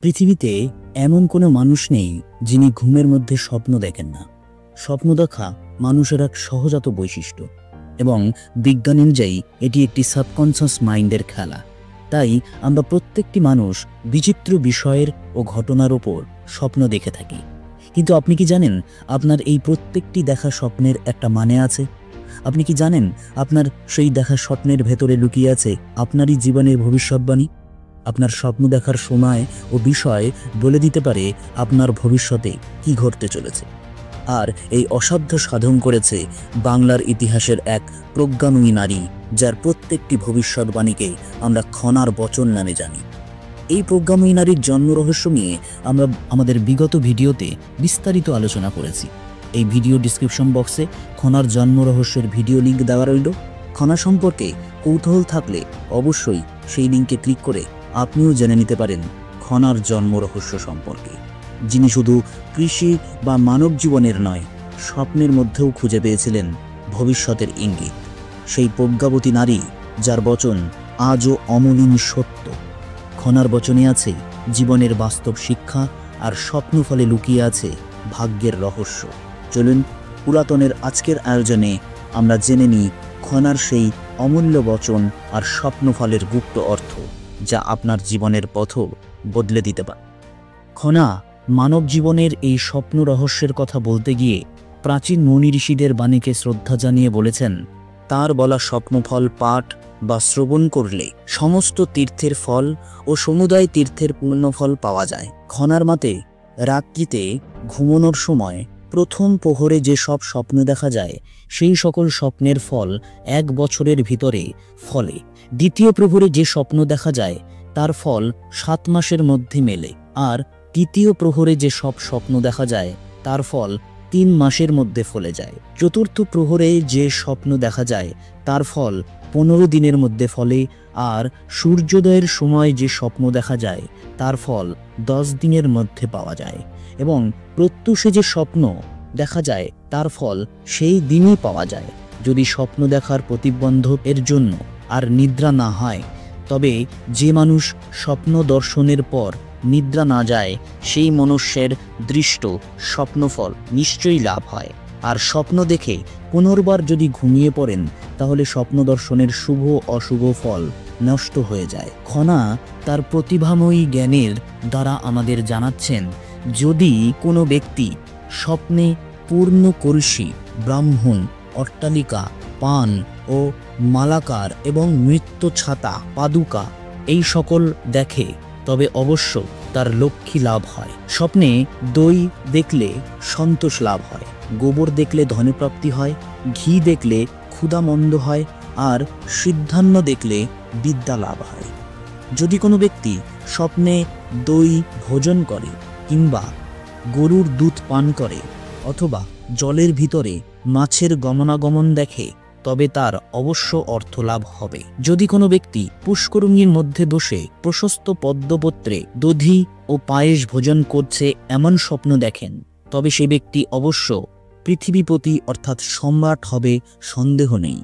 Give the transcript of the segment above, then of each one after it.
পৃথিবীতে এমন কোনো মানুষ নেই যিনি ঘুমের মধ্যে স্বপ্ন দেখেন না। স্বপ্ন দেখা মানুষের এক সহজাত বৈশিষ্ট্য এবং বিজ্ঞান অনুযায়ী এটি একটি সাবকনসিয়াস মাইন্ডের খেলা। তাই আমরা প্রত্যেকটি মানুষ বিচিত্র বিষয়ের ও ঘটনার ওপর স্বপ্ন দেখে থাকি। কিন্তু আপনি কি জানেন আপনার এই প্রত্যেকটি দেখা স্বপ্নের একটা মানে আছে? আপনি কি জানেন আপনার সেই দেখা স্বপ্নের ভেতরে লুকিয়ে আছে আপনারই জীবনের ভবিষ্যৎবাণী? আপনার স্বপ্ন দেখার সময় ও বিষয় বলে দিতে পারে আপনার ভবিষ্যতে কি ঘটতে চলেছে। আর এই অসাধ্য সাধন করেছে বাংলার ইতিহাসের এক প্রজ্ঞাময়ী নারী, যার প্রত্যেকটি ভবিষ্যৎবাণীকে আমরা খনার বচন নামে জানি। এই প্রজ্ঞাময়ী নারীর জন্ম রহস্য নিয়ে আমরা আমাদের বিগত ভিডিওতে বিস্তারিত আলোচনা করেছি। এই ভিডিও ডিসক্রিপশন বক্সে খনার জন্ম রহস্যের ভিডিও লিঙ্ক দেওয়া রইল। খনা সম্পর্কে কৌতূহল থাকলে অবশ্যই সেই লিঙ্কে ক্লিক করে আপনিও জেনে নিতে পারেন খনার জন্ম রহস্য সম্পর্কে, যিনি শুধু কৃষি বা মানব জীবনের নয়, স্বপ্নের মধ্যেও খুঁজে পেয়েছিলেন ভবিষ্যতের ইঙ্গিত। সেই প্রজ্ঞাবতী নারী যার বচন আজও অমলিন সত্য। খনার বচনে আছে জীবনের বাস্তব শিক্ষা, আর স্বপ্ন ফলে লুকিয়ে আছে ভাগ্যের রহস্য। চলুন পুরাতনের আজকের আয়োজনে আমরা জেনে নিই খনার সেই অমূল্য বচন আর স্বপ্নফলের গুপ্ত অর্থ, যা আপনার জীবনের পথও বদলে দিতে পারে। খনা মানব জীবনের এই স্বপ্ন রহস্যের কথা বলতে গিয়ে প্রাচীন মুনি ঋষিদের বাণীকে শ্রদ্ধা জানিয়ে বলেছেন, তার বলা স্বপ্নফল পাঠ বা শ্রবণ করলে সমস্ত তীর্থের ফল ও সমুদায় তীর্থের পূর্ণফল পাওয়া যায়। খনার মতে রাত্রিতে ঘুমানোর সময় প্রথম প্রহরে যে সব স্বপ্ন দেখা যায়, সেই সকল স্বপ্নের ফল 1 বছরের ভিতরে ফলে। দ্বিতীয় প্রহরে যে স্বপ্ন দেখা যায় তার ফল 7 মাসের মধ্যে মেলে, আর তৃতীয় প্রহরে যে সব স্বপ্ন দেখা যায় তার ফল 3 মাসের মধ্যে ফলে যায়। চতুর্থ প্রহরে যে স্বপ্ন দেখা যায় তার ফল 15 দিনের মধ্যে ফলে, আর সূর্যোদয়ের সময় যে স্বপ্ন দেখা যায় তার ফল 10 দিনের মধ্যে পাওয়া যায়, এবং প্রত্যুষে যে স্বপ্ন দেখা যায় তার ফল সেই দিনই পাওয়া যায়। যদি স্বপ্ন দেখার প্রতিবন্ধকের জন্য আর নিদ্রা না হয়, তবে যে মানুষ স্বপ্ন দর্শনের পর নিদ্রা না যায়, সেই মনুষ্যের দৃষ্ট স্বপ্নফল নিশ্চয়ই লাভ হয়। আর স্বপ্ন দেখে পুনর্বার যদি ঘুমিয়ে পড়েন, তাহলে স্বপ্ন দর্শনের শুভ অশুভ ফল নষ্ট হয়ে যায়। খনা তার প্রতিভাময়ী জ্ঞানের দ্বারা আমাদের জানাচ্ছেন, যদি কোনো ব্যক্তি স্বপ্নে পূর্ণ কলসি, ব্রাহ্মণ, অট্টালিকা, পান ও মালাকার এবং মৃত্যু ছাতা, পাদুকা এই সকল দেখে, তবে অবশ্য তার লক্ষ্মী লাভ হয়। স্বপ্নে দই দেখলে সন্তোষ লাভ হয়, গোবর দেখলে ধনপ্রাপ্তি হয়, ঘি দেখলে ক্ষুধা মন্দ হয়, আর সিদ্ধান্ন দেখলে বিদ্যা লাভ হয়। যদি কোনো ব্যক্তি স্বপ্নে দই ভোজন করে, কিংবা গরুর দুধ পান করে, অথবা জলের ভিতরে মাছের গমনাগমন দেখে, তবে তার অবশ্য অর্থ লাভ হবে। যদি কোনো ব্যক্তি পুষ্করিণীর মধ্যে বসে প্রশস্ত পদ্মপত্রে দধি ও পায়েস ভোজন করছে এমন স্বপ্ন দেখেন, তবে সে ব্যক্তি অবশ্য পৃথিবীপতি অর্থাৎ সম্রাট হবে, সন্দেহ নেই।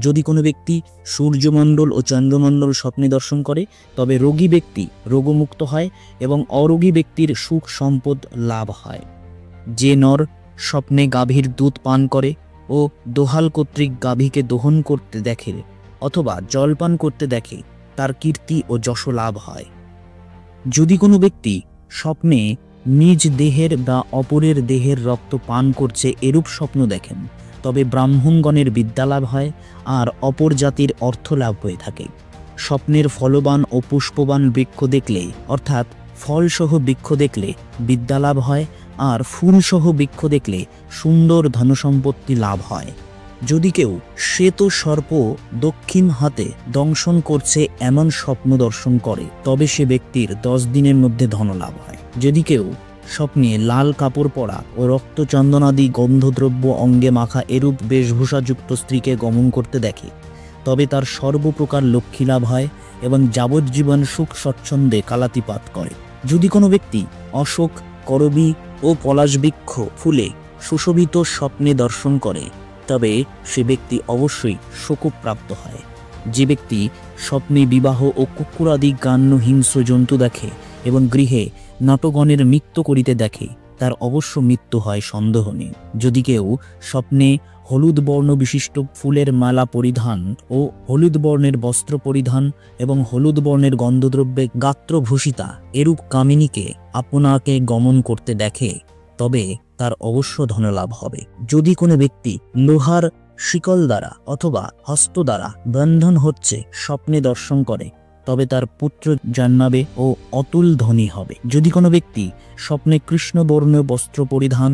যদি কোনো ব্যক্তি সূর্যমণ্ডল ও চন্দ্রমণ্ডল স্বপ্নে দর্শন করে, তবে রোগী ব্যক্তি রোগমুক্ত হয় এবং অরোগী ব্যক্তির সুখ সম্পদ লাভ হয়। যে নর স্বপ্নে গাভীর দুধ পান করে ও দোহাল কর্তৃক গাভীকে দহন করতে দেখে, অথবা জলপান করতে দেখে, তার কীর্তি ও যশ লাভ হয়। যদি কোনো ব্যক্তি স্বপ্নে নিজ দেহের বা অপরের দেহের রক্ত পান করছে এরূপ স্বপ্ন দেখেন, তবে ব্রাহ্মণগণের বিদ্যা লাভ হয়, আর অপর জাতির অর্থ লাভ হয়ে থাকে। স্বপ্নের ফলবান ও পুষ্পবান বৃক্ষ দেখলে, অর্থাৎ ফলসহ বৃক্ষ দেখলে বিদ্যা লাভ হয়, আর ফুলসহ বৃক্ষ দেখলে সুন্দর ধনসম্পত্তি লাভ হয়। যদি কেউ শ্বেত সর্প দক্ষিণ হাতে দংশন করছে এমন স্বপ্ন দর্শন করে, তবে সে ব্যক্তির 10 দিনের মধ্যে ধন লাভ হয়। যদি কেউ স্বপ্নে লাল কাপড় পরা ও রক্তচন্দনাদি গন্ধদ্রব্য অঙ্গে মাখা এরূপ বেশভূষাযুক্ত স্ত্রীকে গমন করতে দেখে, তবে তার সর্বপ্রকার লক্ষ্মী লাভ হয় এবং যাবজ্জীবন সুখ স্বচ্ছন্দে কালাতিপাত করে। যদি কোনো ব্যক্তি অশোক, করবী ও পলাশ বৃক্ষ ফুলে সুশোভিত স্বপ্নে দর্শন করে, তবে সে ব্যক্তি অবশ্যই শোকপ্রাপ্ত হয়। যে ব্যক্তি স্বপ্নে বিবাহ ও কুকুরাদি গান্য হিংস্র জন্তু দেখে এবং গৃহে নটগণের নৃত্য করিতে দেখে, তার অবশ্য মৃত্যু হয় সন্দেহ নেই। যদি কেউ স্বপ্নে হলুদ বর্ণ বিশিষ্ট ফুলের মালা পরিধান ও হলুদ বর্ণের বস্ত্র পরিধান এবং হলুদ বর্ণের গন্ধদ্রব্যে গাত্রভূষিতা এরূপ কামিনীকে আপনাকে গমন করতে দেখে, তবে তার অবশ্য ধনলাভ হবে। যদি কোনো ব্যক্তি লোহার শিকল দ্বারা অথবা হস্ত দ্বারা বন্ধন হচ্ছে স্বপ্নে দর্শন করে, তবে তার পুত্র জন্মাবে ও অতুল ধনী হবে। যদি কোনো ব্যক্তি স্বপ্নে কৃষ্ণবর্ণ বস্ত্র পরিধান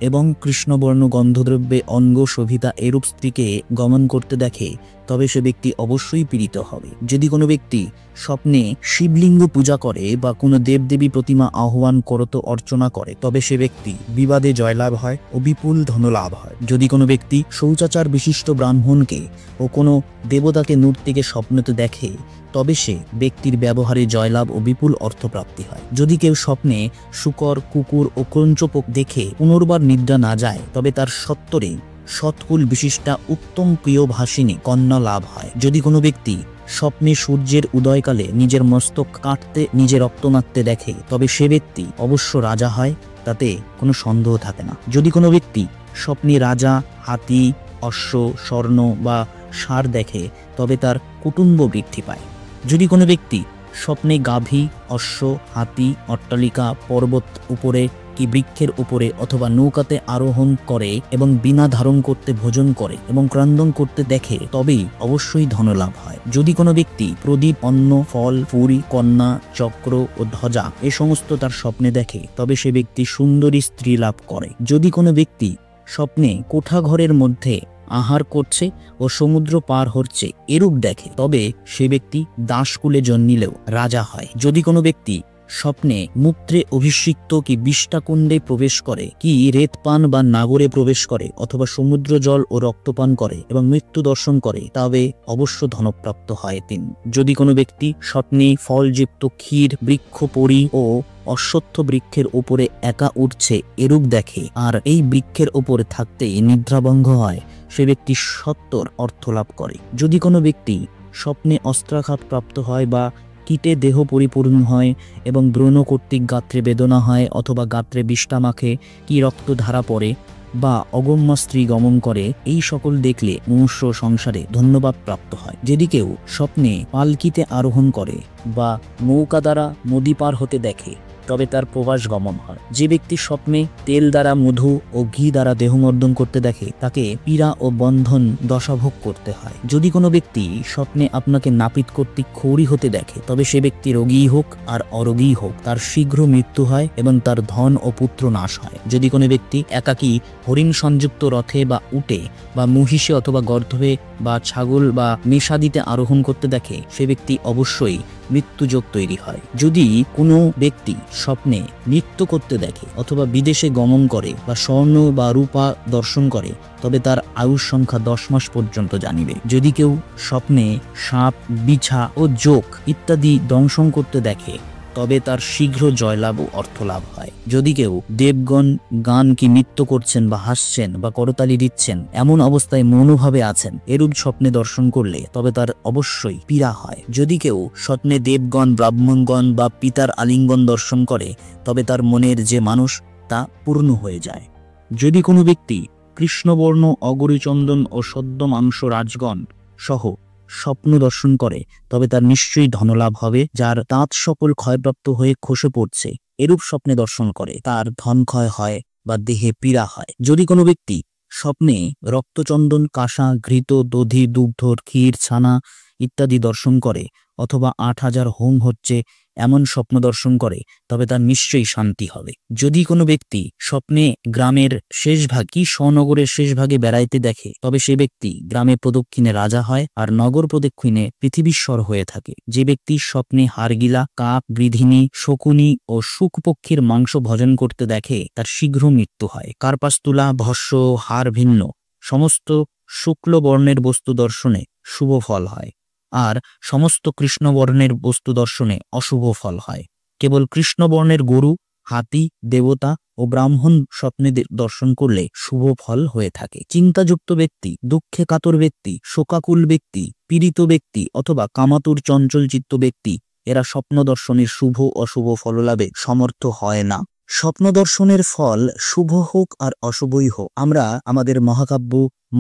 এবং কৃষ্ণবর্ণ গন্ধদ্রব্যে অঙ্গ শোভিতা এরূপ স্ত্রীকে গমন করতে দেখে, তবে সে ব্যক্তি অবশ্যই পীড়িত হবে। যদি কোনো ব্যক্তি স্বপ্নে শিবলিঙ্গ পূজা করে বা কোনো দেবদেবী প্রতিমা আহ্বান করত অর্চনা করে, তবে সে ব্যক্তি বিবাদে জয়লাভ হয় ও বিপুল ধনলাভ হয়। যদি কোনো ব্যক্তি শৌচাচার বিশিষ্ট ব্রাহ্মণকে ও কোনো দেবতাকে নূর্তিকে স্বপ্নতে দেখে, তবে সে ব্যক্তির ব্যবহারে জয়লাভ ও বিপুল অর্থপ্রাপ্তি হয়। যদি কেউ স্বপ্নে শূকর, কুকুর ও ক্রঞ্চপোক দেখে পুনর্বার নিদ্রা না যায়, তবে তার সত্তরে সৎকুল বিশিষ্টা উত্তম প্রিয়ভাষিনী কন্যা লাভ হয়। যদি কোনো ব্যক্তি স্বপ্নে সূর্যের উদয়কালে নিজের মস্তক কাটতে, নিজে রক্ত মারতে দেখে, তবে সে ব্যক্তি অবশ্য রাজা হয়, তাতে কোনো সন্দেহ থাকে না। যদি কোনো ব্যক্তি স্বপ্নে রাজা, হাতি, অশ্ব, স্বর্ণ বা ষাঁড় দেখে, তবে তার কুটুম্ব বৃদ্ধি পায়। যদি কোনো ব্যক্তি স্বপ্নে গাভী, অশ্ব, হাতি, অট্টালিকা, পর্বত উপরে কি বৃক্ষের উপরে অথবা নৌকাতে আরোহণ করে এবং বিনা ধারণ করতে ভোজন করে এবং ক্রন্দন করতে দেখে, তবেই অবশ্যই ধনলাভ হয়। যদি কোনো ব্যক্তি প্রদীপ, অন্ন, ফল, ফুল, কন্যা, চক্র ও ধ্বজা এ সমস্ত তার স্বপ্নে দেখে, তবে সে ব্যক্তি সুন্দরী স্ত্রী লাভ করে। যদি কোনো ব্যক্তি স্বপ্নে কোঠাঘরের মধ্যে আহার করছে ও সমুদ্র পার হচ্ছে এরূপ দেখে, তবে সে ব্যক্তি দাসকুলে জন্মিলেও রাজা হয়। যদি কোনো ব্যক্তি স্বপ্নে মূত্রে অভিষিক্ত কি বিষ্টাকুণ্ডে প্রবেশ করে, কি রেতপান বা নাগরে প্রবেশ করে অথবা সমুদ্র জল ও রক্তপান করে এবং মৃত্যু দর্শন করে, তবে অবশ্য ধনপ্রাপ্ত হয় তিনি। যদি কোনো ব্যক্তি স্বপ্নে ফলযুক্ত ক্ষীর, বৃক্ষ পরি ও অশ্বত্থ বৃক্ষের উপরে একা উঠছে এরূপ দেখে আর এই বৃক্ষের উপরে থাকতেই নিদ্রাভঙ্গ হয়, সে ব্যক্তি সত্তর অর্থ লাভ করে। যদি কোনো ব্যক্তি স্বপ্নে অস্ত্রাঘাত প্রাপ্ত হয় বা কীটে দেহ পরিপূর্ণ হয় এবং ব্রণ কর্তৃক গাত্রে বেদনা হয় অথবা গাত্রে বিষ্ঠা মাখে, কি রক্ত ধারা পড়ে বা অগম্য স্ত্রী গমন করে, এই সকল দেখলে মনুষ্য সংসারে ধন্যবাদ প্রাপ্ত হয়। যদি কেউ স্বপ্নে পালকিতে আরোহণ করে বা নৌকা দ্বারা নদী পার হতে দেখে, তবে তার প্রবাস গমন হয়। যে ব্যক্তি স্বপ্নে তেল দ্বারা, মধু ও ঘি দ্বারা দেহমর্দন করতে দেখে, তাকে পীড়া ও বন্ধন দশাভোগ করতে হয়। যদি কোনো ব্যক্তি স্বপ্নে আপনাকে নাপিত কর্তৃক ক্ষৌরী হতে দেখে, তবে সে ব্যক্তি রোগী হোক আর অরোগী হোক, তার শীঘ্র মৃত্যু হয় এবং তার ধন ও পুত্র নাশ হয়। যদি কোনো ব্যক্তি একাকী হরিণ সংযুক্ত রথে বা উটে বা মহিষে অথবা গর্ধবে বা ছাগল বা মেষাদিতে আরোহণ করতে দেখে, সে ব্যক্তি অবশ্যই মৃত্যুযোগ তৈরি হয়। যদি কোনো ব্যক্তি স্বপ্নে নৃত্য করতে দেখে অথবা বিদেশে গমন করে বা স্বর্ণ বা রূপা দর্শন করে, তবে তার আয়ুর সংখ্যা 10 মাস পর্যন্ত জানিবে। যদি কেউ স্বপ্নে সাপ, বিছা ও জোক ইত্যাদি দংশন করতে দেখে, তবে তার শীঘ্র জয়লাভ ও অর্থলাভ হয়। যদি কেউ দেবগণ গান কি নৃত্য করছেন বা হাসছেন বা করতালি দিচ্ছেন এমন অবস্থায় মনোভাবে আছেন, এরূপ স্বপ্নে দর্শন করলে তবে তার অবশ্যই পীড়া হয়। যদি কেউ স্বপ্নে দেবগণ, ব্রাহ্মণগণ বা পিতার আলিঙ্গন দর্শন করে, তবে তার মনের যে মানুষ তা পূর্ণ হয়ে যায়। যদি কোনো ব্যক্তি কৃষ্ণবর্ণ, অগরিচন্দন ও সদ্য মাংস রাজগণ সহ স্বপ্ন দর্শন করে, তবে তার নিশ্চয়ই ধনলাভ হবে। যার দাঁত সকল ক্ষয়প্রাপ্ত হয়ে খসে পড়ছে এরূপ স্বপ্নে দর্শন করে, তার ধন ক্ষয় হয় বা দেহে পীড়া হয়। যদি কোনো ব্যক্তি স্বপ্নে রক্তচন্দন, কাঁসা, ঘৃত, দধি, দুগ্ধ, ক্ষীর, ছানা ইত্যাদি দর্শন করে অথবা 8000 হোম হচ্ছে এমন স্বপ্ন দর্শন করে, তবে তার নিশ্চয়ই শান্তি হবে। যদি কোনো ব্যক্তি স্বপ্নে গ্রামের শেষ ভাগ কি স্বনগরের শেষ ভাগে বেড়াইতে দেখে, তবে সে ব্যক্তি গ্রামে প্রদক্ষিণে রাজা হয় আর নগর প্রদক্ষিণে পৃথিবীশ্বর হয়ে থাকে। যে ব্যক্তি স্বপ্নে হাড়গিলা, কাক, গৃধিনী, শকুনি ও শুকপক্ষীর মাংস ভোজন করতে দেখে, তার শীঘ্র মৃত্যু হয়। কার্পাস্তুলা, ভস্য, হাড় ভিন্ন সমস্ত শুক্ল বর্ণের বস্তু দর্শনে শুভ ফল হয়, আর সমস্ত কৃষ্ণবর্ণের বস্তু দর্শনে অশুভ ফল হয়। কেবল কৃষ্ণবর্ণের গরু, হাতি, দেবতা ও ব্রাহ্মণ স্বপ্নে দর্শন করলে শুভ ফল হয়ে থাকে। চিন্তাযুক্ত ব্যক্তি, দুঃখে কাতর ব্যক্তি, শোকাকুল ব্যক্তি, পীড়িত ব্যক্তি অথবা কামাতুর চঞ্চল চিত্ত ব্যক্তি এরা স্বপ্ন দর্শনের শুভ অশুভ ফললাভে সমর্থ হয় না। স্বপ্ন দর্শনের ফল শুভ হোক আর অশুভই হোক, আমরা আমাদের মহাকাব্য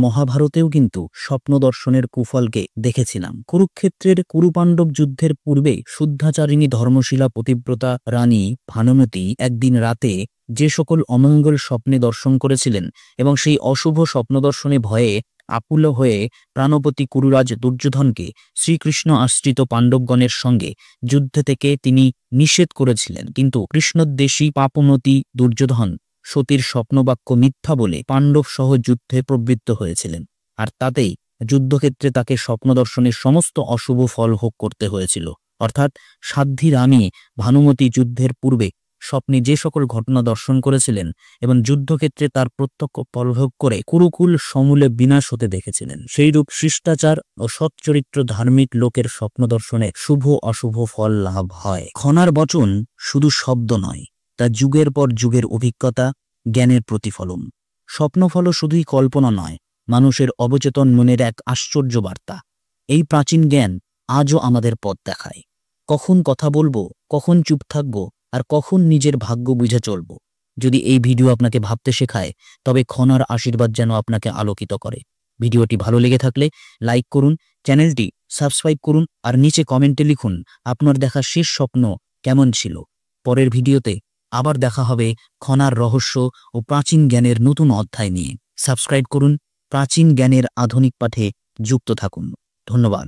মহাভারতেও কিন্তু স্বপ্ন দর্শনের কুফলকে দেখেছিলাম। কুরুক্ষেত্রের কুরুপাণ্ডব যুদ্ধের পূর্বে শুদ্ধাচারিণী ধর্মশীলা পতিব্রতা রানী ভানুমতী একদিন রাতে যে সকল অমঙ্গল স্বপ্নে দর্শন করেছিলেন এবং সেই অশুভ স্বপ্ন দর্শনে ভয়ে আকুল হয়ে প্রাণপতি কুরুরাজ দুর্যোধনকে শ্রীকৃষ্ণ আশ্রিত পাণ্ডবগণের সঙ্গে যুদ্ধে থেকে তিনি নিষেধ করেছিলেন, কিন্তু কৃষ্ণদ্বেষী পাপমতী দুর্যোধন সতীর স্বপ্নবাক্য মিথ্যা বলে পাণ্ডব সহ যুদ্ধে প্রবৃত্ত হয়েছিলেন, আর তাতেই যুদ্ধক্ষেত্রে তাকে স্বপ্ন দর্শনের সমস্ত অশুভ ফল ভোগ করতে হয়েছিল। অর্থাৎ সাধ্বী রানী ভানুমতী যুদ্ধের পূর্বে স্বপ্নে যে সকল ঘটনা দর্শন করেছিলেন এবং যুদ্ধক্ষেত্রে তার প্রত্যক্ষ ফলভোগ করে কুরুকুল সমূলে বিনাশ হতে দেখেছিলেন, সেইরূপ শিষ্টাচার ও সচ্চরিত্র ধার্মিক লোকের স্বপ্ন দর্শনে শুভ অশুভ ফল লাভ হয়। খনার বচন শুধু শব্দ নয়, তা যুগের পর যুগের অভিজ্ঞতা, জ্ঞানের প্রতিফলন। স্বপ্নফল শুধুই কল্পনা নয়, মানুষের অবচেতন মনের এক আশ্চর্য বার্তা। এই প্রাচীন জ্ঞান আজও আমাদের পথ দেখায়, কখন কথা বলবো, কখন চুপ থাকবো, আর কখন নিজের ভাগ্য বুঝে চলব। যদি এই ভিডিও আপনাকে ভাবতে শেখায়, তবে খনার আশীর্বাদ যেন আপনাকে আলোকিত করে। ভিডিওটি ভালো লেগে থাকলে লাইক করুন, চ্যানেলটি সাবস্ক্রাইব করুন, আর নিচে কমেন্টে লিখুন আপনার দেখা শেষ স্বপ্ন কেমন ছিল। পরের ভিডিওতে আবার দেখা হবে খনার রহস্য ও প্রাচীন জ্ঞানের নতুন অধ্যায় নিয়ে। সাবস্ক্রাইব করুন, প্রাচীন জ্ঞানের আধুনিক পাঠে যুক্ত থাকুন। ধন্যবাদ।